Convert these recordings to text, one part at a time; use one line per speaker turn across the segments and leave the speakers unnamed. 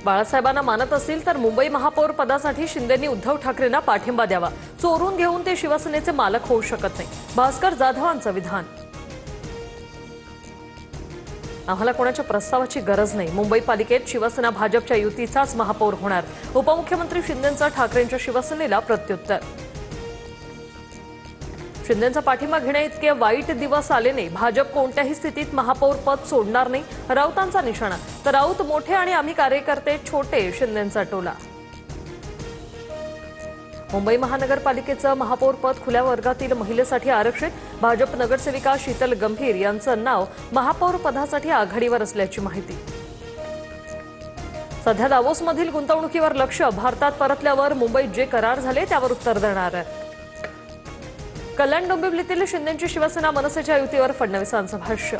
बाळासाहेबांना मानत असतील तर मुंबई महापौर पदासाठी शिंदेंनी उद्धव ठाकरेंना पाठिंबा द्यावा। चोरून घेऊन ते शिवसेनेचे मालक होऊ शकत नाही, भास्कर जाधवांचं विधान। आम्हाला कोणाच्या प्रस्तावाची गरज नाही। मुंबई पालिकेत शिवसेना भाजपच्या युतीचाच महापौर होणार। उपमुख्यमंत्री शिंदेंचा ठाकरेंच्या शिवसेनेला प्रत्युत्तर। शिंदेंचा पाठिंबा घेण्याइतके वाईट दिवस आले नाही। भाजप कोणत्याही स्थितीत महापौर पद सोडणार नाही, राऊतांचा निशाणा। तर राऊत मोठे आणि आम्ही कार्यकर्ते छोटे, शिंदेंचा टोला। मुंबई महानगरपालिकेचं महापौर पद खुल्या वर्गातील महिलेसाठी आरक्षित। भाजप नगरसेविका शीतल गंभीर यांचं नाव महापौर पदासाठी आघाडीवर असल्याची माहिती। सध्या दावोसमधील गुंतवणुकीवर लक्ष। भारतात परतल्यावर मुंबईत जे करार झाले त्यावर उत्तर देणार आहे। कल्याण डोंबिवलीतील शिंदेंची शिवसेना मनसेच्या युतीवर फडणवीसांचं भाष्य।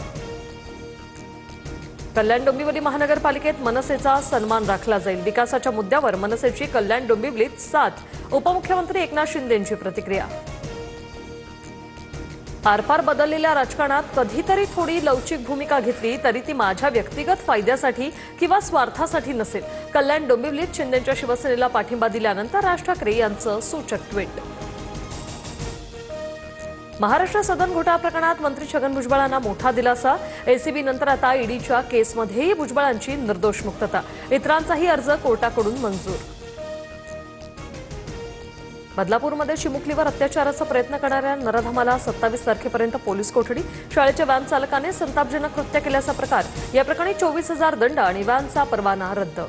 कल्याण डोंबिवली महानगरपालिकेत मनसेचा सन्मान राखला जाईल। विकासाच्या मुद्द्यावर मनसेची कल्याण डोंबिवलीत साथ। उपमुख्यमंत्री एकनाथ शिंदेंची प्रतिक्रिया। आरपार बदललेल्या राजकारणात कधीतरी थोडी लवचिक भूमिका घेतली तरी ती माझ्या व्यक्तिगत फायद्यासाठी किंवा स्वार्थासाठी नसेल। कल्याण डोंबिवलीत शिंदेंच्या शिवसेनेला पाठिंबा दिल्यानंतर राज ठाकरे यांचं सूचक ट्विट। महाराष्ट्र सदन घोटाळा प्रकरणात मंत्री छगन भुजबळांना मोठा दिलासा। एसीबी नंतर आता ईडीच्या केसमध्येही भुजबळांची निर्दोष मुक्तता। इतरांचाही अर्ज कोर्टाकडून मंजूर। बदलापूरमध्ये चिमुकलीवर अत्याचाराचा प्रयत्न करणाऱ्या नराधमाला 27 तारखेपर्यंत पोलीस कोठडी। शाळेच्या व्हॅन चालकाने संतापजनक कृत्य केल्याचा प्रकार। या प्रकरणी 24,000 दंड आणि व्हॅनचा परवाना रद्द।